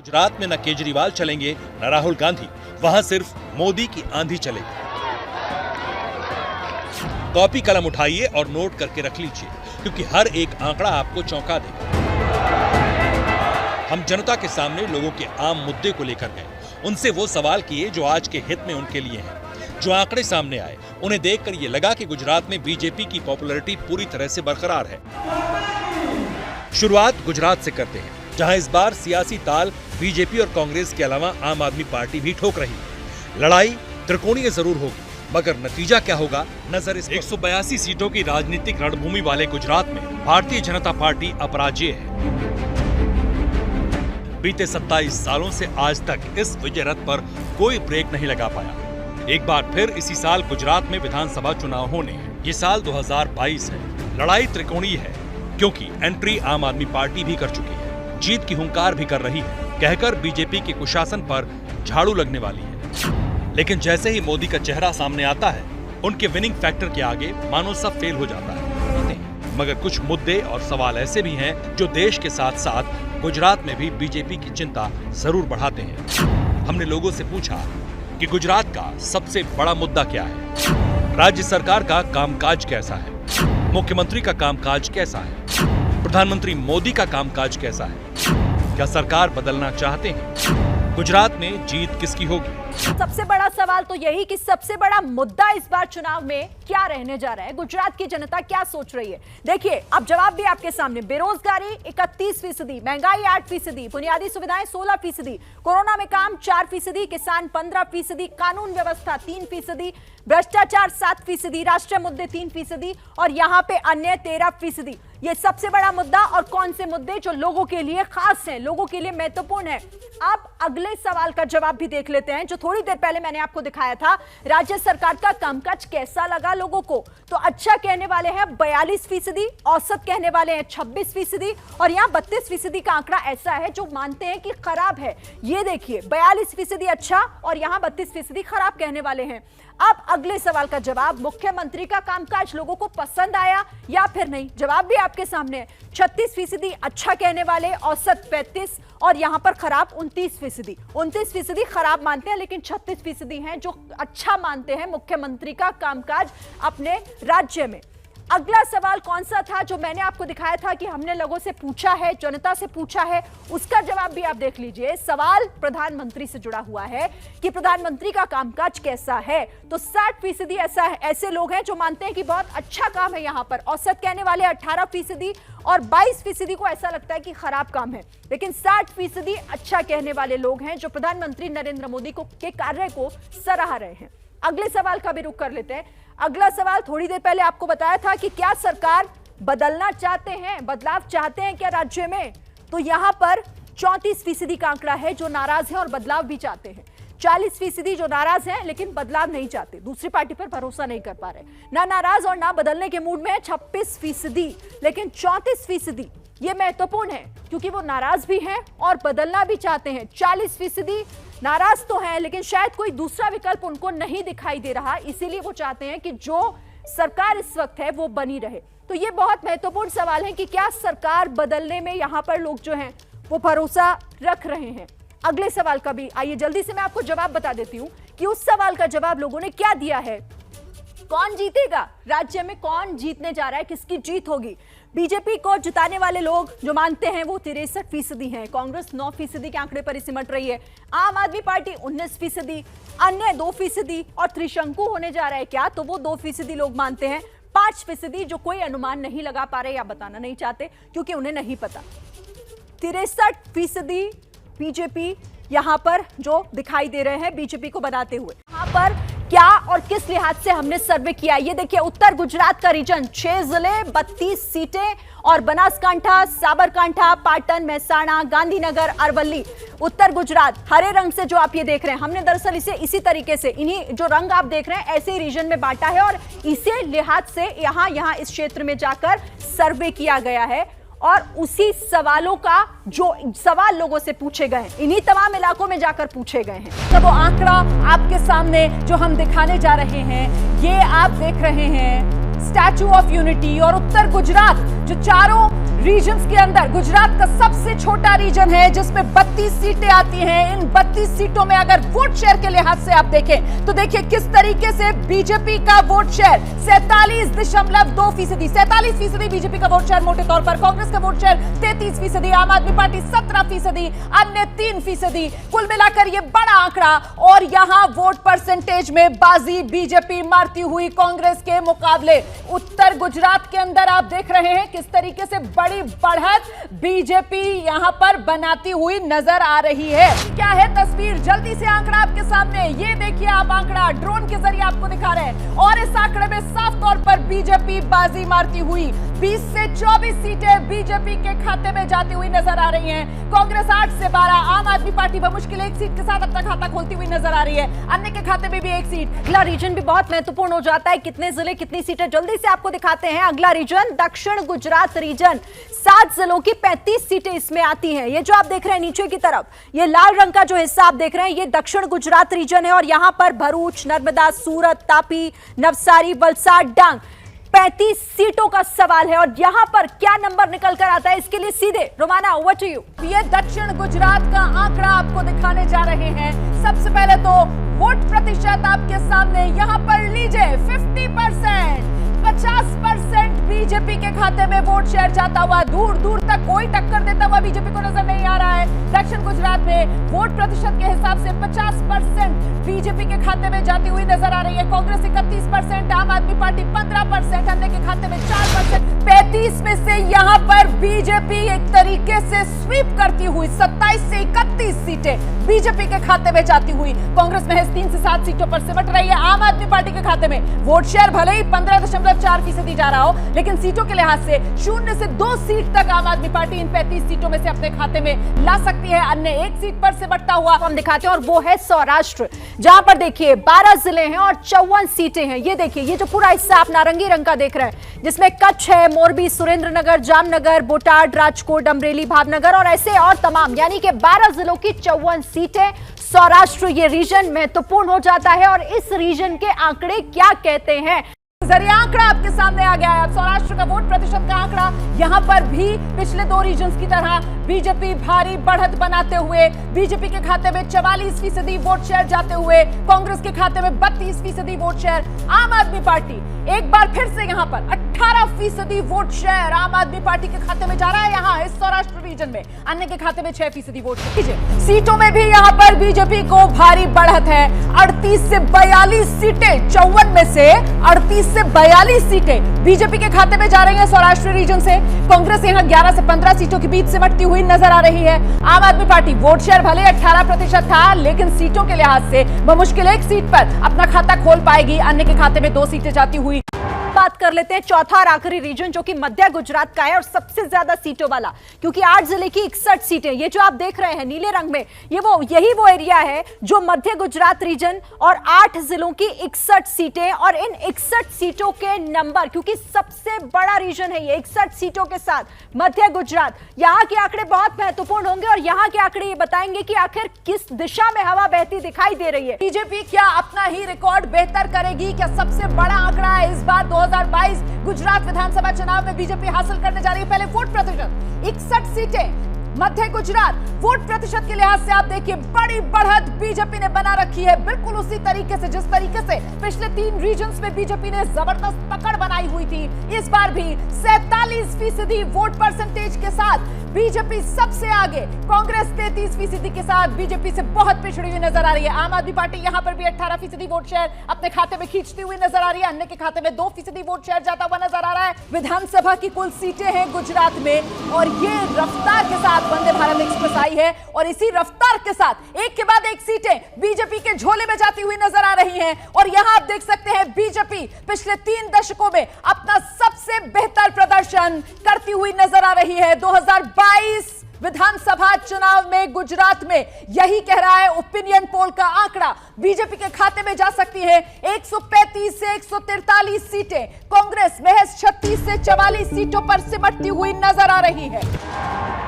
गुजरात में न केजरीवाल चलेंगे न राहुल गांधी, वहां सिर्फ मोदी की आंधी चलेगी। कॉपी कलम उठाइए और नोट करके रख लीजिए, क्योंकि हर एक आंकड़ा आपको चौंका देगा। हम जनता के सामने लोगों के आम मुद्दे को लेकर गए, उनसे वो सवाल किए जो आज के हित में उनके लिए हैं। जो आंकड़े सामने आए उन्हें देखकर ये लगा कि गुजरात में बीजेपी की पॉपुलैरिटी पूरी तरह से बरकरार है। शुरुआत गुजरात से करते हैं, जहां इस बार सियासी ताल बीजेपी और कांग्रेस के अलावा आम आदमी पार्टी भी ठोक रही है। लड़ाई त्रिकोणीय जरूर होगी, मगर नतीजा क्या होगा नजर इस 182 सीटों की राजनीतिक रणभूमि वाले गुजरात में भारतीय जनता पार्टी अपराजेय है। बीते 27 सालों से आज तक इस विजय रथ पर कोई ब्रेक नहीं लगा पाया। एक बार फिर इसी साल गुजरात में विधानसभा चुनाव होने हैं। ये साल 2022 है। लड़ाई त्रिकोणीय है, क्योंकि एंट्री आम आदमी पार्टी भी कर चुकी है, जीत की हुंकार भी कर रही है, कहकर बीजेपी के कुशासन पर झाड़ू लगने वाली है। लेकिन जैसे ही मोदी का चेहरा सामने आता है, उनके विनिंग फैक्टर के आगे मानो सब फेल हो जाता है। मगर कुछ मुद्दे और सवाल ऐसे भी हैं जो देश के साथ साथ गुजरात में भी बीजेपी की चिंता जरूर बढ़ाते हैं। हमने लोगों से पूछा कि गुजरात का सबसे बड़ा मुद्दा क्या है, राज्य सरकार का कामकाज कैसा है, मुख्यमंत्री का कामकाज कैसा है, प्रधानमंत्री मोदी का कामकाज कैसा है, क्या सरकार बदलना चाहते हैं, गुजरात में जीत किसकी होगी। सबसे बड़ा सवाल तो यही कि सबसे बड़ा मुद्दा इस बार चुनाव में क्या रहने जा रहा है, गुजरात की जनता क्या सोच रही है। देखिए, अब जवाब भी आपके सामने। बेरोजगारी 31%, महंगाई 8%, बुनियादी सुविधाएं 16%, कोरोना में काम 4%, किसान 15%, कानून व्यवस्था 3%, भ्रष्टाचार 7%, राष्ट्रीय मुद्दे 3% और यहां पे अन्य 13%। ये सबसे बड़ा मुद्दा और कौन से मुद्दे जो लोगों के लिए खास हैं, लोगों के लिए महत्वपूर्ण है। अब अगले सवाल का जवाब भी देख लेते हैं, जो थोड़ी देर पहले मैंने आपको दिखाया था। राज्य सरकार का कामकाज कैसा लगा लोगों को? तो अच्छा कहने वाले हैं 42%, औसत कहने वाले हैं 26% और यहाँ 32% का आंकड़ा ऐसा है जो मानते हैं कि खराब है। ये देखिए, 42% अच्छा और यहाँ 32% खराब कहने वाले हैं। अब अगले सवाल का जवाब, मुख्यमंत्री का कामकाज लोगों को पसंद आया या फिर नहीं? जवाब भी आपके सामने है। 36% अच्छा कहने वाले, औसत 35 और यहां पर खराब 29%। 29% खराब मानते हैं, लेकिन 36% हैं जो अच्छा मानते हैं मुख्यमंत्री का कामकाज अपने राज्य में। अगला सवाल कौन सा था जो मैंने आपको दिखाया था कि हमने लोगों से पूछा है, जनता से पूछा है, उसका जवाब भी आप देख लीजिए। सवाल प्रधानमंत्री से जुड़ा हुआ है कि प्रधानमंत्री का कामकाज कैसा है। तो 60% ऐसे लोग हैं जो मानते हैं कि बहुत अच्छा काम है यहाँ पर। औसत कहने वाले 18% और 22% को ऐसा लगता है कि खराब काम है, लेकिन 60% अच्छा कहने वाले लोग हैं जो प्रधानमंत्री नरेंद्र मोदी के कार्य को सराह रहे हैं। अगले सवाल का भी रुख कर लेते हैं। अगला सवाल थोड़ी देर पहले आपको बताया था कि क्या सरकार बदलना चाहते हैं, बदलाव चाहते हैं क्या राज्य में? तो यहां पर 34% का आंकड़ा है जो नाराज है और बदलाव भी चाहते हैं। 40% जो नाराज हैं लेकिन बदलाव नहीं चाहते, दूसरी पार्टी पर भरोसा नहीं कर पा रहे, ना नाराज और ना बदलने के मूड में है 26%, लेकिन 34% ये महत्वपूर्ण है क्योंकि वो नाराज भी हैं और बदलना भी चाहते हैं। 40% नाराज तो हैं लेकिन शायद कोई दूसरा विकल्प उनको नहीं दिखाई दे रहा, इसीलिए वो चाहते हैं कि जो सरकार इस वक्त है वो बनी रहे। तो ये बहुत महत्वपूर्ण सवाल है कि क्या सरकार बदलने में यहां पर लोग जो हैं वो भरोसा रख रहे हैं। अगले सवाल का भी आइए जल्दी से मैं आपको जवाब बता देती हूं कि उस सवाल का जवाब लोगों ने क्या दिया है। कौन जीतेगा राज्य में, कौन जीतने जा रहा है, किसकी जीत होगी? बीजेपी को जिताने वाले लोग जो मानते हैं वो 63% हैं, कांग्रेस 9% के आंकड़े पर सिमट रही है, आम आदमी पार्टी 19%, अन्य 2% और त्रिशंकु होने जा रहा है क्या, तो वो 2% लोग मानते हैं, 5% जो कोई अनुमान नहीं लगा पा रहे या बताना नहीं चाहते क्योंकि उन्हें नहीं पता। 63% बीजेपी यहां पर जो दिखाई दे रहे हैं बीजेपी को बनाते हुए। यहां पर क्या और किस लिहाज से हमने सर्वे किया, ये देखिए। उत्तर गुजरात का रीजन 6 जिले 32 सीटें और बनासकांठा, साबरकांठा, पाटन, मेहसाणा, गांधीनगर, अरवली। उत्तर गुजरात हरे रंग से जो आप ये देख रहे हैं, हमने दरअसल इसे इसी तरीके से, इन्हीं जो रंग आप देख रहे हैं ऐसे ही रीजन में बांटा है और इसी लिहाज से यहाँ इस क्षेत्र में जाकर सर्वे किया गया है और उसी सवालों का जो सवाल लोगों से पूछे गए हैं इन्हीं तमाम इलाकों में जाकर पूछे गए हैं। तो वो आंकड़ा आपके सामने जो हम दिखाने जा रहे हैं, ये आप देख रहे हैं स्टैचू ऑफ यूनिटी और उत्तर गुजरात जो चारों रीजन्स के अंदर गुजरात का सबसे छोटा रीजन है जिसमें 32 सीटें आती हैं। इन 32 सीटों में अगर वोट शेयर के लिहाज से आप देखें तो देखिए किस तरीके से बीजेपी का वोट शेयर 47.2%, 47% बीजेपी का वोट शेयर मोटे तौर पर, कांग्रेस का वोट शेयर 33%, आम आदमी पार्टी 17%, अन्य 3%। कुल मिलाकर यह बड़ा आंकड़ा, और यहां वोट परसेंटेज में बाजी बीजेपी मारती हुई कांग्रेस के मुकाबले। उत्तर गुजरात के अंदर आप देख रहे हैं किस तरीके से बड़ी बढ़त बीजेपी यहां पर बनाती हुई नजर आ रही है। क्या है तस्वीर, जल्दी से आंकड़ा आपके सामने, ये देखिए आप आंकड़ा ड्रोन के जरिए आपको दिखा रहे हैं, और इस आंकड़े में साफ तौर पर बीजेपी बाजी मारती हुई 20 से 24 सीटें बीजेपी के खाते में जाती हुई नजर आ रही हैं। कांग्रेस 8 से 12, आम आदमी पार्टी बमुश्किल 1 सीट के साथ अपना खाता खोलती हुई नजर आ रही है, अन्य के खाते में भी 1 सीट। अगला रीजन भी बहुत महत्वपूर्ण हो जाता है, कितने जिले कितनी सीटें, जल्दी से आपको दिखाते हैं। अगला रीजन दक्षिण गुजरात रीजन, 7 जिलों की 35 सीटें इसमें आती हैं। ये जो आप देख रहे हैं नीचे की तरफ, ये लाल रंग का जो हिस्सा आप देख रहे हैं, ये दक्षिण गुजरात रीजन है, और यहां पर भरूच, नर्मदा, सूरत, तापी, नवसारी, वलसाड, डांग, 35 सीटों का सवाल है। और यहां पर क्या नंबर निकल कर आता है, इसके लिए सीधे रोमाना ओवर टू यू। ये दक्षिण गुजरात का आंकड़ा आपको दिखाने जा रहे हैं। सबसे पहले तो वोट प्रतिशत आपके सामने, यहां पर लीजिए 50%, 50% बीजेपी के खाते में वोट शेयर जाता हुआ, दूर दूर तक कोई टक्कर देता हुआ बीजेपी को नजर नहीं आ रहा है। दक्षिण गुजरात में वोट प्रतिशत के हिसाब से 50% बीजेपी के खाते में जाती हुई नजर आ रही है। कांग्रेस 31%, आम आदमी पार्टी 15%, अन्य के खाते में 4%। 35 में से यहां पर बीजेपी एक तरीके से स्वीप करती हुई 27 से 31 सीटें बीजेपी के खाते में जाती हुई कांग्रेस महज 3 से 7 सीटों पर सिमट रही है। आम आदमी पार्टी के खाते में वोट शेयर भले ही 15.4% जा रहा हो, लेकिन सीटों के लिहाज से 0 से 2 सीट तक आम आदमी पार्टी इन 35 सीटों में से अपने खाते में ला सकती है। अन्य 1 सीट पर सिमटता हुआ हम दिखाते हैं, और वो है सौराष्ट्र, जहां पर देखिए 12 जिले हैं और 54 सीटें हैं। ये देखिए, ये जो पूरा हिस्सा आप नारंगी रंग का देख रहे हैं, जिसमें कच्छ है, मोरबी, सुरेंद्रनगर, जामनगर, बोटाड, राजकोट, अमरेली, भावनगर और ऐसे और तमाम, यानी कि 12 जिलों की 54 सीटें। सौराष्ट्र ये रीजन महत्वपूर्ण हो जाता है, और इस रीजन के आंकड़े क्या कहते हैं, जरिए आंकड़ा आपके सामने आ गया है। अब सौराष्ट्र का वोट प्रतिशत का आंकड़ा, यहां पर भी पिछले 2 रीजन्स की तरह बीजेपी भारी बढ़त बनाते हुए, बीजेपी के खाते में 44% वोट शेयर जाते हुए, कांग्रेस के खाते में 32% वोट शेयर, आम आदमी पार्टी एक बार फिर से यहां पर 18% वोट शेयर आम आदमी पार्टी के खाते में जा रहा है। यहां इस सौराष्ट्र रीजन में अन्य के खाते में 6% वोट शेयर। सीटों में भी यहां पर बीजेपी को भारी बढ़त है, 38 से 42 सीटें, 54 में से 38 से 42 सीटें बीजेपी के खाते में जा रही हैं सौराष्ट्र रीजन से। कांग्रेस यहां 11 से 15 सीटों के बीच सिमटती हुई नजर आ रही है। आम आदमी पार्टी वोट शेयर भले 18% था, लेकिन सीटों के लिहाज से बमुश्किल 1 सीट पर अपना खाता खोल पाएगी, अन्य के खाते में 2 सीटें जाती हुई। बात कर लेते हैं चौथा और आखिरी रीजन, जो कि मध्य गुजरात का है और सबसे ज्यादा सीटों वाला, क्योंकि 8 जिले की 61 सीटें, ये जो आप देख रहे हैं नीले रंग में, यही वो एरिया है जो मध्य गुजरात रीजन, और 8 जिलों की 61 सीटें। और इन 61 सीटों के नंबर, क्योंकि सबसे बड़ा रीजन है ये 61 सीटों के साथ मध्य गुजरात, यहां के आंकड़े बहुत महत्वपूर्ण होंगे, और यहां के आंकड़े ये बताएंगे कि आखिर किस दिशा में हवा बहती दिखाई दे रही है। बीजेपी क्या अपना ही रिकॉर्ड बेहतर करेगी? क्या सबसे बड़ा आंकड़ा है इस बार 2022 गुजरात विधानसभा चुनाव में बीजेपी हासिल करने जा रही है? पहले वोट प्रतिशत, 61 सीटें मध्य गुजरात, वोट प्रतिशत के लिहाज से आप देखिए बड़ी बढ़त बीजेपी ने बना रखी है, बिल्कुल उसी तरीके से जिस तरीके से पिछले 3 रीजन्स में बीजेपी ने जबरदस्त पकड़ बनाई हुई थी। इस बार भी 47% वोट परसेंटेज के साथ बीजेपी सबसे आगे, कांग्रेस 33% के साथ बीजेपी से बहुत पिछड़ी हुई नजर आ रही है। आम आदमी पार्टी यहां पर भी 18% वोट शेयर अपने खाते में खींचती हुई नजर आ रही है, अन्य के खाते में 2% वोट शेयर जाता हुआ नजर आ रहा है। विधानसभा की कुल सीटें हैं गुजरात में, और ये रफ्तार के साथ वंदे भारत एक्सप्रेस आई है, और इसी रफ्तार के साथ एक के बाद एक सीटें बीजेपी के झोले में जाती हुई नजर आ रही हैं। और यहां आप देख सकते हैं बीजेपी पिछले 3 दशकों में अपना सबसे बेहतर प्रदर्शन करती हुई नजर आ रही है। 2022 विधानसभा चुनाव में गुजरात में यही कह रहा है ओपिनियन पोल का आंकड़ा, बीजेपी के खाते में जा सकती है 135 से 143 सीटें, कांग्रेस महज 36 से 44 सीटों पर सिमटती हुई नजर आ रही है।